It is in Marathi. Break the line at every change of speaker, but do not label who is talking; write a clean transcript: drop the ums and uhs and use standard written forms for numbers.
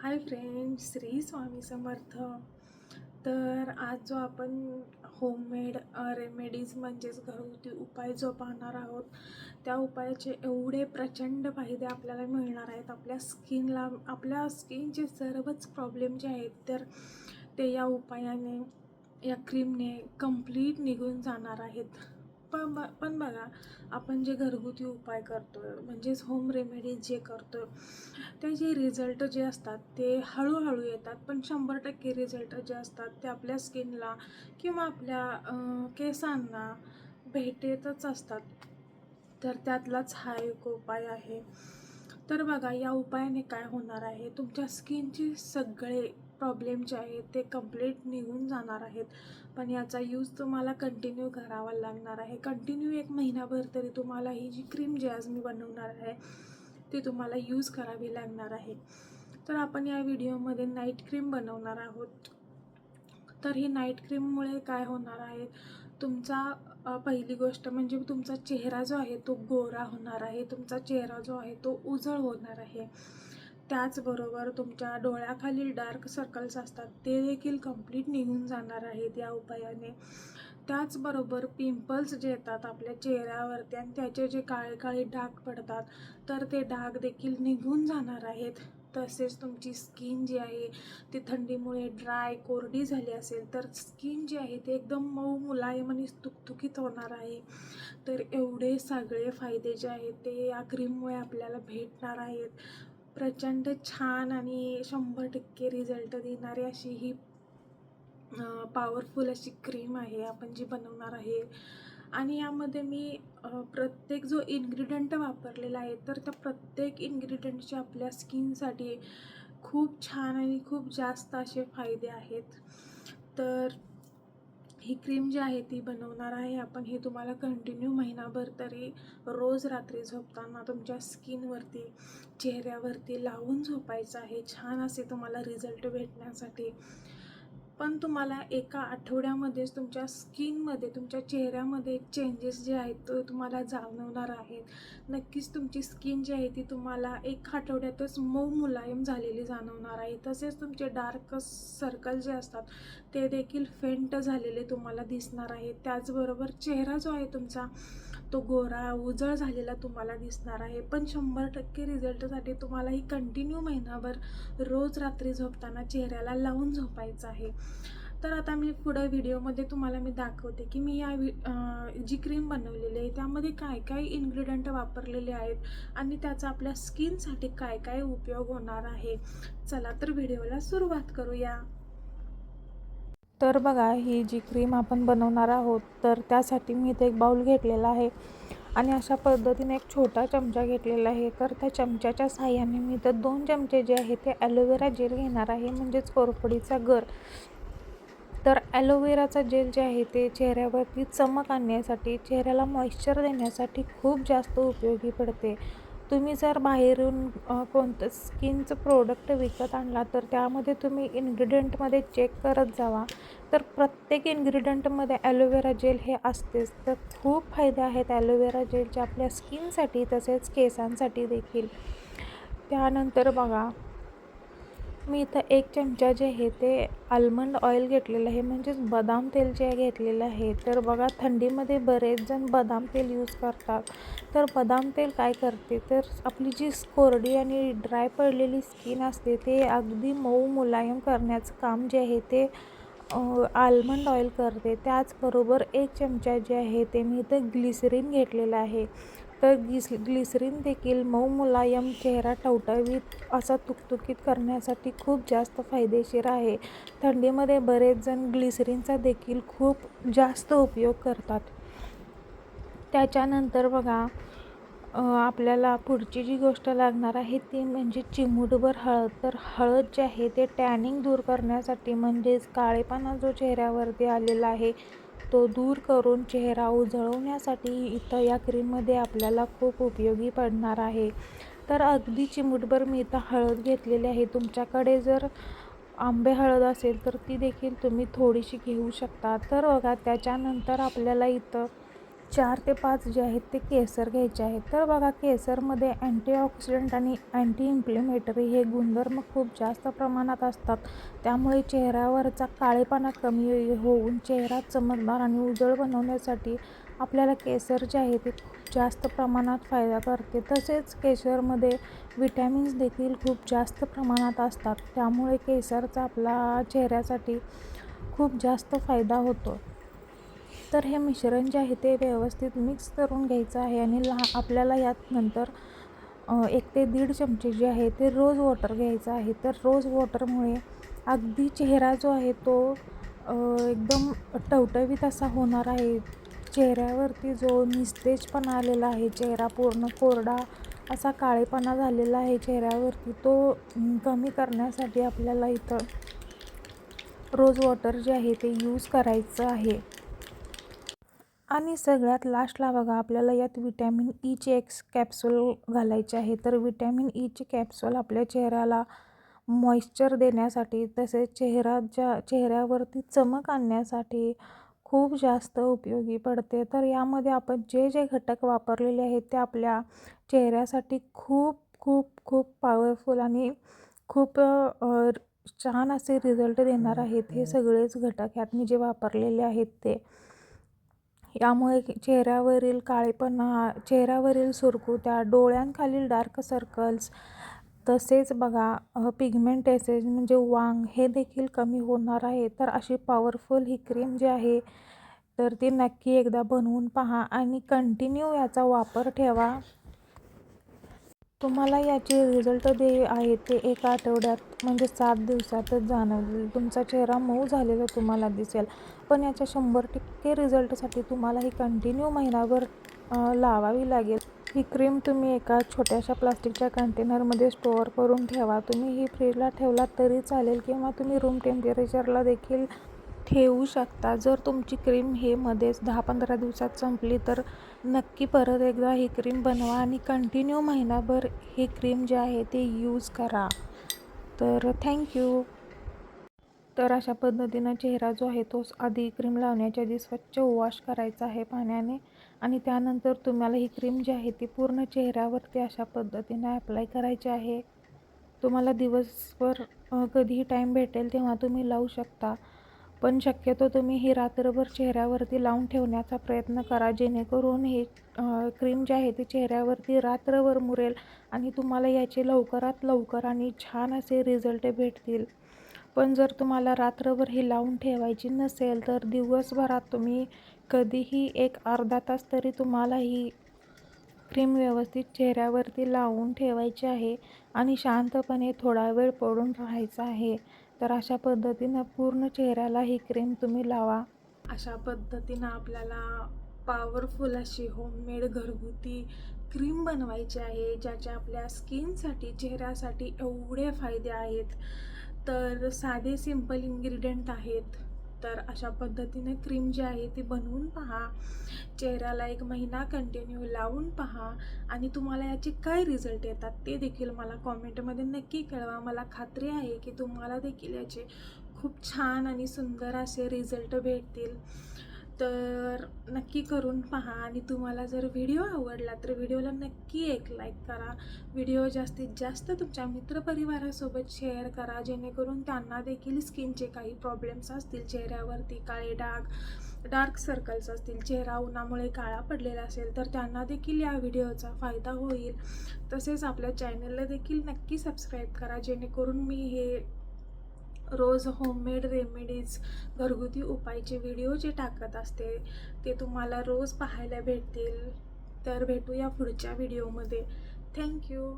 Hi friends, Shri Swami Samarth. तर आज जो आपण होममेड रेमेडीज म्हणजेच घरगुती उपाय जो पाहणार आहोत, त्या उपायाचे एवढे प्रचंड फायदे आपल्याला मिळणार आहेत. आपल्या स्किनचे सर्वच प्रॉब्लेम जे आहेत तर ते या उपायाने, या क्रीमने कंप्लीट निघून जाणार आहेत. पण बघा, आपण जे घरगुती उपाय करतो म्हणजेच होम रेमेडीज जे करतो त्याचे रिझल्ट जे असतात ते हळूहळू येतात, पण 100% रिझल्ट जे असतात ते आपल्या स्किनला किंवा आपल्या केसांना भेटतच असतात. तर त्यातलाच हा एक उपाय आहे. तर बघा, या उपायाने काय होणार आहे, तुमच्या स्किनचे सगळे प्रॉब्लेम जे आहेत ते कंप्लीट निघून जाणार आहेत. पण याचा यूज तुम्हाला कंटिन्यू करावा लागणार आहे. कंटिन्यू 1 महिनाभर तरी तुम्हाला ही जी क्रीम जी आज मी बनवणार आहे ती तुम्हाला यूज करावी लागणार आहे. तर आपण या व्हिडिओमध्ये नाईट क्रीम बनवणार आहोत. तर ही नाईट क्रीममुळे काय होणार आहे, तुमचा पहिली गोष्ट म्हणजे तुमचा चेहरा जो आहे तो गोरा होणार आहे, तुमचा चेहरा जो आहे तो उजळ होणार आहे. त्याचबरोबर तुमच्या डोळ्याखालील डार्क सर्कल्स असतात ते देखील कंप्लीट निघून जाणार आहेत या उपायाने. त्याचबरोबर पिंपल्स जे येतात आपल्या चेहऱ्यावरती आणि त्याचे जे काळे काळे डाग पडतात तर ते डाग देखील निघून जाणार आहेत. तसेच तुमची स्किन जी आहे ती थंडीमुळे ड्राय कोरडी झाली असेल तर स्किन जी आहे ते एकदम मऊ मुलायम आणि तुकतुकीत होणार आहे. तर एवढे सगळे फायदे जे आहेत ते या क्रीममुळे आपल्याला भेटणार आहेत. प्रचंड छान आणि 100% रिझल्ट देणारी अशी ही पॉवरफुल अशी क्रीम आहे आपण जी बनवणार आहे. आणि यामध्ये मी प्रत्येक जो इन्ग्रेडियंट वापरलेला आहे तर त्या प्रत्येक इन्ग्रेडियंटचे आपल्या स्किनसाठी खूप छान आणि खूप जास्त असे फायदे आहेत. तर ही क्रीम जी आहे ती बनवणार आहे आपण, ही तुम्हाला कंटिन्यू महिनाभर तरी रोज रात्री झोपताना तुमच्या स्किनवरती, चेहऱ्यावरती लावून झोपायचं आहे, छान असे तुम्हाला रिझल्ट भेटण्यासाठी. पण तुम्हाला एका आठवड्यामध्येच तुमच्या स्किनमध्ये, तुमच्या चेहऱ्यामध्ये चेंजेस जे आहेत ते तुम्हाला जाणवणार आहेत. नक्कीच तुमची स्किन जी आहे ती तुम्हाला 1 आठवड्यातच मऊ मुलायम झालेली जाणवणार आहे. तसेच तुमचे डार्क सर्कल जे असतात ते देखील फेंट झालेले तुम्हाला दिसणार आहे. त्याचबरोबर चेहरा जो आहे तुमचा तो गोरा उजळ झालेला तुम्हाला दिसणार आहे. पण 100% रिझल्टसाठी तुम्हाला ही कंटिन्यू महिनाभर रोज रात्री झोपताना चेहऱ्याला लावून झोपायचं आहे. तर आता मी पुढे व्हिडिओमध्ये तुम्हाला मी दाखवते की मी जी क्रीम बनवलेली आहे त्यामध्ये काय काय इन्ग्रेडियंट वापरलेले आहेत आणि त्याचा आपल्या स्किनसाठी काय काय उपयोग होणार आहे. चला तर व्हिडिओला सुरुवात करूया. तर बघा, ही जी क्रीम आपण बनवणार आहोत तर त्यासाठी मी इथे एक बाउल घेतलेला आहे आणि अशा पद्धतीने एक छोटा चमचा घेतलेला आहे. तर त्या चमच्याच्या साहाय्याने मी तर 2 चमचे जे आहे ते ॲलोवेरा जेल घेणार आहे, म्हणजेच कोरफडीचा गर. तर ॲलोवेराचा जेल जे आहे ते चेहऱ्यावरती चमक आणण्यासाठी, चेहऱ्याला मॉइश्चर देण्यासाठी खूप जास्त उपयोगी पडते. तुम्ही जर बाहेरून कोणतं स्किनचं प्रोडक्ट विकत आणला तर त्यामध्ये तुम्ही इन्ग्रेडियंटमध्ये चेक करत जावा, तर प्रत्येक इन्ग्रेडियंटमध्ये ॲलोवेरा जेल हे असतेच. तर खूप फायदे आहेत ॲलोवेरा जेलचे आपल्या स्किनसाठी तसेच केसांसाठी देखील. त्यानंतर बघा, मी इथं 1 चमचा जे आहे ते आल्मंड ऑइल घेतलेलं आहे, म्हणजेच बदाम तेल जे घेतलेलं आहे. तर बघा, थंडीमध्ये बरेच जण बदाम तेल यूज करतात. तर बदाम तेल काय करते, तर आपली जी कोरडी आणि ड्राय पडलेली स्किन असते ते अगदी मऊ मुलायम करण्याचं काम जे आहे ते आल्मंड ऑइल करते. त्याचबरोबर 1 चमचा जे आहे ते मी इथं ग्लिसरीन घेतलेलं आहे. तर ग्लिसरीन देखील मऊ मुलायम, चेहरा टवटवीत असा तुकतुकीत करण्यासाठी खूप जास्त फायदेशीर आहे. थंडीमध्ये बरेच जण ग्लिसरीनचा देखील खूप जास्त उपयोग करतात. त्याच्यानंतर बघा, आपल्याला पुढची जी गोष्ट लागणार आहे ती म्हणजे चिमूटभर हळद. तर हळद जे आहे ते टॅनिंग दूर करण्यासाठी, म्हणजेच काळेपणा जो चेहऱ्यावरती आलेला आहे तो दूर करून चेहरा उजळवण्यासाठी इथं या क्रीममध्ये आपल्याला खूप उपयोगी पडणार आहे. तर अगदी चिमूटभर मी इथं हळद घेतलेली आहे. तुमच्याकडे जर आंबे हळद असेल तर ती देखील तुम्ही थोडीशी घेऊ शकता. तर बघा, त्याच्यानंतर आपल्याला इथं
4 ते 5 जे आहेत ते केसर घ्यायचे आहेत. तर बघा केसरमध्ये अँटीऑक्सिडंट आणि अँटी इन्फ्लेमेटरी हे गुणधर्म खूप जास्त प्रमाणात असतात. त्यामुळे चेहऱ्यावरचा काळेपणा कमी होऊन चेहरा चमकदार आणि उजळ बनवण्यासाठी आपल्याला केसर जे आहे ते खूप जास्त प्रमाणात फायदा करते. तसेच केसरमध्ये विटॅमिन्स देखील खूप जास्त प्रमाणात असतात. त्यामुळे केसरचा आपला चेहऱ्यासाठी खूप जास्त फायदा होतो. तर हे मिश्रण जे आहे ते व्यवस्थित मिक्स करून घ्यायचं आहे आणि आपल्याला यात नंतर 1 ते 1.5 चमचे जे आहे ते रोज वॉटर घ्यायचं आहे. तर रोज वॉटरमुळे अगदी चेहरा जो आहे तो एकदम टवटवीत असा होणार आहे. चेहऱ्यावरती जो निस्तेजपणा आलेला आहे, चेहरा पूर्ण कोरडा असा काळेपणा झालेला आहे चेहऱ्यावरती, तो कमी करण्यासाठी आपल्याला इथं रोज वॉटर जे आहे ते यूज करायचं आहे. आणि सगळ्यात लास्टला बघा आपल्याला यात विटॅमिन ईचे एक कॅप्सूल घालायचे आहे. तर विटॅमिन ईचे कॅप्सूल आपल्या चेहऱ्याला मॉइश्चर देण्यासाठी तसेच चेहऱ्यावरती चमक आणण्यासाठी खूप जास्त उपयोगी पडते. तर यामध्ये आपण जे जे घटक वापरलेले आहेत ते आपल्या चेहऱ्यासाठी खूप खूप खूप पॉवरफुल आणि खूप छान असे रिझल्ट देणार आहेत. हे सगळेच घटक यात मी जे वापरलेले आहेत ते. यामुळे चेहऱ्यावरील काळेपणा, चेहऱ्यावरील सुरकुत्या, डोळ्यांखालील डार्क सर्कल्स, तसेच बघा पिगमेंटेशन म्हणजे वांग हे देखील कमी होणार आहे. तर अशी पॉवरफुल ही क्रीम जी आहे तर ती नक्की एकदा बनवून पहा आणि कंटिन्यू याचा वापर ठेवा. तुम्हाला याचे रिझल्ट आहे ते 1 आठवड्यात म्हणजे 7 दिवसातच जाणवतील. तुमचा चेहरा मऊ झालेला तुम्हाला दिसेल. पण याच्या 100% रिझल्टसाठी तुम्हाला ही कंटिन्यू महिनाभर लावावी लागेल. ही क्रीम तुम्ही एका छोट्याशा प्लास्टिकच्या कंटेनरमध्ये स्टोअर करून ठेवा. तुम्ही ही फ्रीजला ठेवलात तरी चालेल किंवा तुम्ही रूम टेम्परेचरला देखील ठेवू शकता. जर तुमची क्रीम हे मध्येच 10-15 दिवसात संपली तर नक्की परत एकदा ही क्रीम बनवा आणि कंटिन्यू महिनाभर ही क्रीम जी आहे ती यूज करा. तर थँक्यू. तर अशा पद्धतीनं चेहरा जो आहे तो आधी क्रीम लावण्याच्या आधी स्वच्छ वॉश करायचा आहे पाण्याने आणि त्यानंतर तुम्हाला ही क्रीम जी आहे ती पूर्ण चेहऱ्यावरती अशा पद्धतीनं ॲप्लाय करायची आहे. तुम्हाला दिवसभर कधीही टाईम भेटेल तेव्हा तुम्ही लावू शकता. पण शक्यतो तुम्ही ही रात्रभर चेहऱ्यावरती लावून ठेवण्याचा प्रयत्न करा, जेणेकरून ही क्रीम जी आहे ती चेहऱ्यावरती रात्रभर मुरेल आणि तुम्हाला याचे लवकरात लवकर आणि छान असे रिझल्ट भेटतील. पण जर तुम्हाला रात्रभर ही लावून ठेवायची नसेल तर दिवसभरात तुम्ही कधीही 1 अर्धा तास तरी तुम्हाला ही क्रीम व्यवस्थित चेहऱ्यावरती लावून ठेवायची आहे आणि शांतपणे थोडा वेळ पडून राहायचं आहे. तर अशा पद्धतीनं पूर्ण चेहऱ्याला ही क्रीम तुम्ही लावा.
अशा पद्धतीनं आपल्याला पॉवरफुल अशी होममेड घरगुती क्रीम बनवायची आहे, ज्याचे आपल्या स्किनसाठी, चेहऱ्यासाठी एवढे फायदे आहेत. तर साधे सिंपल इन्ग्रेडियंट आहेत. तर अशा पद्धतीने क्रीम जी आहे ती बनवून पहा, चेहऱ्याला 1 महिना कंटिन्यू लावून पहा आणि तुम्हाला याचे काय रिझल्ट येतात ते देखील मला कॉमेंटमध्ये नक्की कळवा. मला खात्री आहे की तुम्हाला देखील याचे खूप छान आणि सुंदर असे रिझल्ट भेटतील. तर नक्की करून पहा आणि तुम्हाला जर व्हिडिओ आवडला तर व्हिडिओला नक्की एक लाईक करा. व्हिडिओ जास्तीत जास्त तुमच्या मित्रपरिवारासोबत शेअर करा, जेणेकरून त्यांना देखील स्किनचे काही प्रॉब्लेम्स असतील, चेहऱ्यावरती काळे डाग, डार्क सर्कल्स असतील, चेहरा उन्हामुळे काळा पडलेला असेल तर त्यांना देखील या व्हिडिओचा फायदा होईल. तसेच आपल्या चॅनलला देखील नक्की सबस्क्राईब करा, जेणेकरून मी हे रोज होममेड रेमेडीज, घरगुती उपायचे व्हिडिओ जे टाकत असते ते तुम्हाला रोज पाहायला भेटतील. तर भेटूया पुढच्या व्हिडिओमध्ये. थँक्यू.